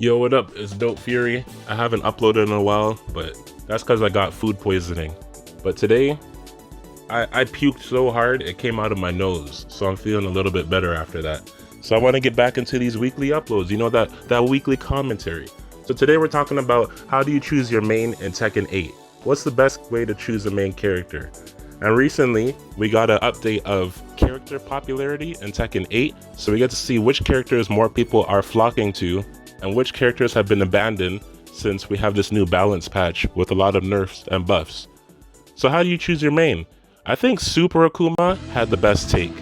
Yo, what up? It's Dope Fury. I haven't uploaded in a while, but that's because I got food poisoning. But today, I puked so hard it came out of my nose, so I'm feeling a little bit better after that. So I want to get back into these weekly uploads, that weekly commentary. So today we're talking about how do you choose your main in Tekken 8? What's the best way to choose a main character? And recently, we got an update of character popularity in Tekken 8, so we get to see which characters more people are flocking to and which characters have been abandoned since we have this new balance patch with a lot of nerfs and buffs. So how do you choose your main? I think Super Akuma had the best take.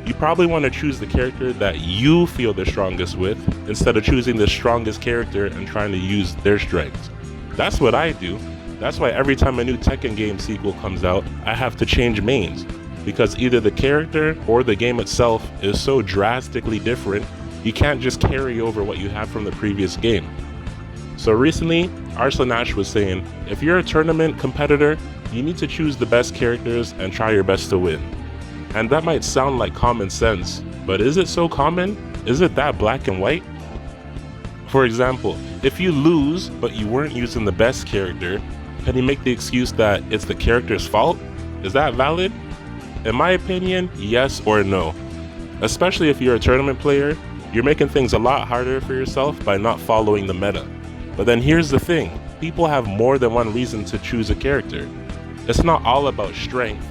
You probably want to choose the character that you feel the strongest with instead of choosing the strongest character and trying to use their strengths. That's what I do. That's why every time a new Tekken game sequel comes out, I have to change mains, because either the character or the game itself is so drastically different, you can't just carry over what you have from the previous game. So recently, Arslan was saying, if you're a tournament competitor, you need to choose the best characters and try your best to win. And that might sound like common sense, but is it so common? Is it that black and white? For example, if you lose but you weren't using the best character, can you make the excuse that it's the character's fault? Is that valid? In my opinion, yes or no. Especially if you're a tournament player, you're making things a lot harder for yourself by not following the meta. But then here's the thing, people have more than one reason to choose a character. It's not all about strength.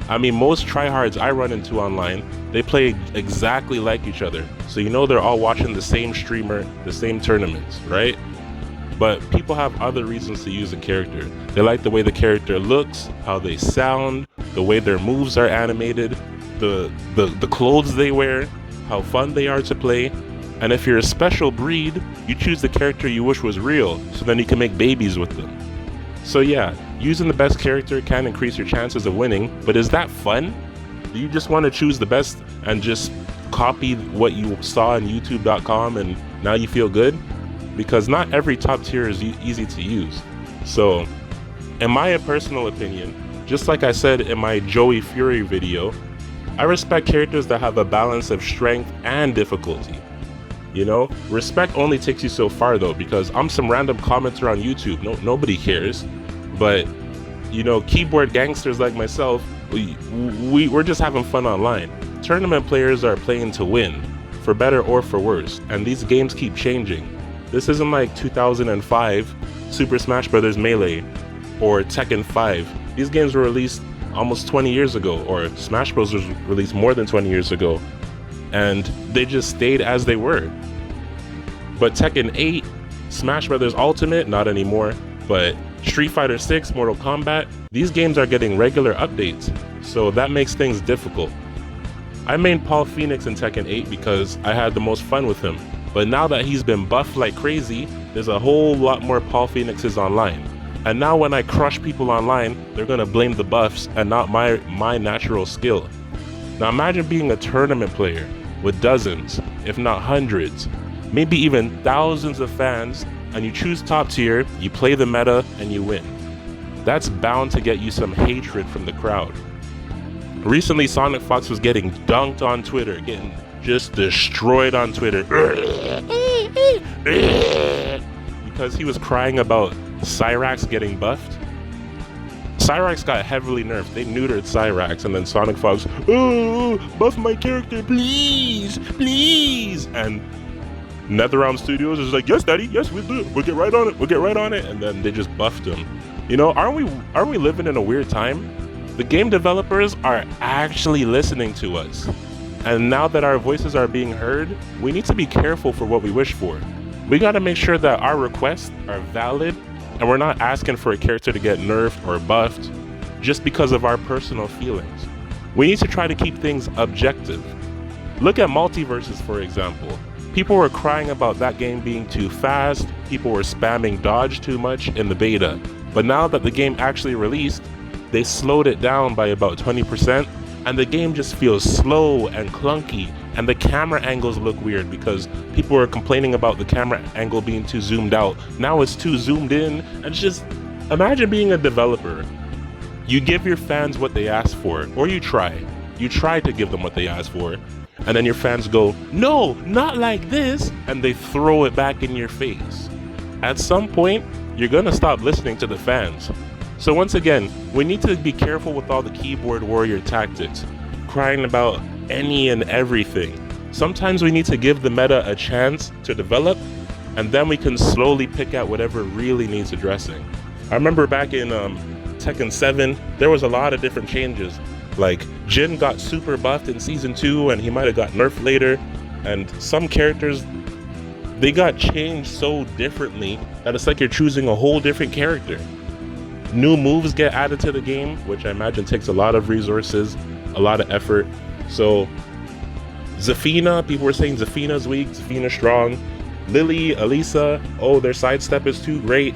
I mean, most tryhards I run into online, they play exactly like each other. So you know they're all watching the same streamer, the same tournaments, right? But people have other reasons to use a character. They like the way the character looks, how they sound, the way their moves are animated, the clothes they wear, how fun they are to play. And if you're a special breed, you choose the character you wish was real, so then you can make babies with them. So yeah, using the best character can increase your chances of winning, but is that fun? Do you just want to choose the best and just copy what you saw on youtube.com and now you feel good? Because not every top tier is easy to use. So, in my personal opinion, just like I said in my Joey Fury video, I respect characters that have a balance of strength and difficulty. You know, respect only takes you so far though, because I'm some random commenter on YouTube. Nobody cares. But, you know, keyboard gangsters like myself, we're just having fun online. Tournament players are playing to win, for better or for worse, and these games keep changing. This isn't like 2005 Super Smash Bros. Melee or Tekken 5. These games were released almost 20 years ago, or Smash Bros. Was released more than 20 years ago, and they just stayed as they were. But Tekken 8, Smash Bros. Ultimate, not anymore, but Street Fighter 6, Mortal Kombat, these games are getting regular updates, so that makes things difficult. I mained Paul Phoenix in Tekken 8 because I had the most fun with him, but now that he's been buffed like crazy, there's a whole lot more Paul Phoenixes online. And now when I crush people online, they're gonna blame the buffs and not my natural skill. Now imagine being a tournament player with dozens, if not hundreds, maybe even thousands of fans, and you choose top tier, you play the meta, and you win. That's bound to get you some hatred from the crowd. Recently, Sonic Fox was getting dunked on Twitter, getting just destroyed on Twitter. Because he was crying about Cyrax getting buffed. Cyrax got heavily nerfed. They neutered Cyrax, and then Sonic Fox, oh, buff my character, please, please. And NetherRealm Studios is like, yes, daddy, yes, we'll do it. We'll get right on it. We'll get right on it. And then they just buffed him. You know, aren't we living in a weird time? The game developers are actually listening to us. And now that our voices are being heard, we need to be careful for what we wish for. We gotta make sure that our requests are valid and we're not asking for a character to get nerfed or buffed just because of our personal feelings. We need to try to keep things objective. Look at Multiverses, for example. People were crying about that game being too fast, people were spamming dodge too much in the beta, but now that the game actually released, they slowed it down by about 20%, and the game just feels slow and clunky, and the camera angles look weird because people were complaining about the camera angle being too zoomed out. Now it's too zoomed in, and it's just, imagine being a developer. You give your fans what they ask for, or you try to give them what they ask for, and then your fans go, no, not like this, and they throw it back in your face. At some point, you're gonna stop listening to the fans. So once again, we need to be careful with all the keyboard warrior tactics, crying about any and everything. Sometimes we need to give the meta a chance to develop, and then we can slowly pick out whatever really needs addressing. I remember back in Tekken 7, there was a lot of different changes. Like, Jin got super buffed in Season 2, and he might have got nerfed later, and some characters, they got changed so differently that it's like you're choosing a whole different character. New moves get added to the game, which I imagine takes a lot of resources, a lot of effort. So Zafina, people were saying Zafina's weak, Zafina's strong. Lily, Elisa, oh, their sidestep is too great.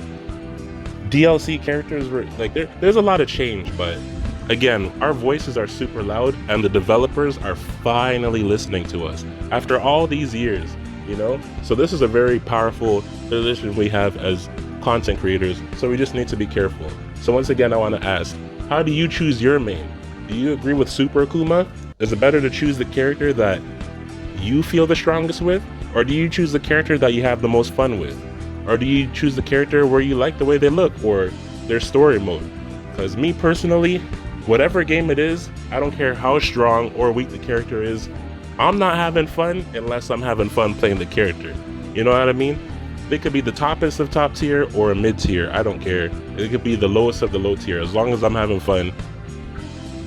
DLC characters were like, there's a lot of change, but again, our voices are super loud and the developers are finally listening to us after all these years, you know? So this is a very powerful position we have as content creators, so we just need to be careful. So once again, I want to ask, how do you choose your main? Do you agree with Super Akuma? Is it better to choose the character that you feel the strongest with? Or do you choose the character that you have the most fun with? Or do you choose the character where you like the way they look or their story mode? Because me personally, whatever game it is, I don't care how strong or weak the character is, I'm not having fun unless I'm having fun playing the character. You know what I mean? They could be the toppest of top tier or a mid tier, I don't care. It could be the lowest of the low tier, as long as I'm having fun.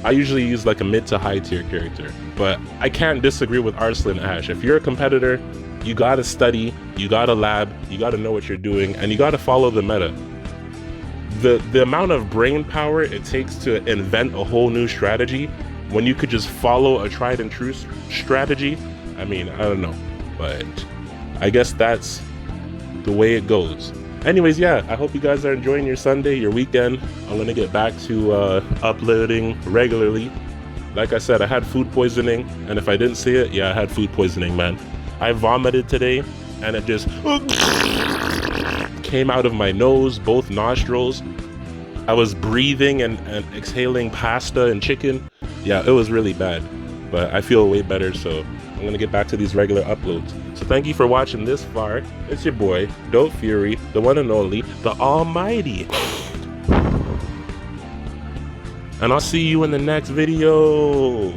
I usually use like a mid to high tier character, but I can't disagree with Arslan Ash. If you're a competitor, you gotta study, you gotta lab, you gotta know what you're doing, and you gotta follow the meta. The amount of brain power it takes to invent a whole new strategy when you could just follow a tried and true strategy, I mean, I don't know, but I guess that's the way it goes. Anyways, yeah, I hope you guys are enjoying your Sunday, your weekend. I'm gonna get back to uploading regularly. Like I said, I had food poisoning, and if I didn't see it, yeah, I had food poisoning, man. I vomited today, and it just came out of my nose, both nostrils. I was breathing and exhaling pasta and chicken. Yeah, it was really bad, but I feel way better, so I'm gonna get back to these regular uploads. So thank you for watching this far. It's your boy, Dope Fury, the one and only, the almighty. And I'll see you in the next video.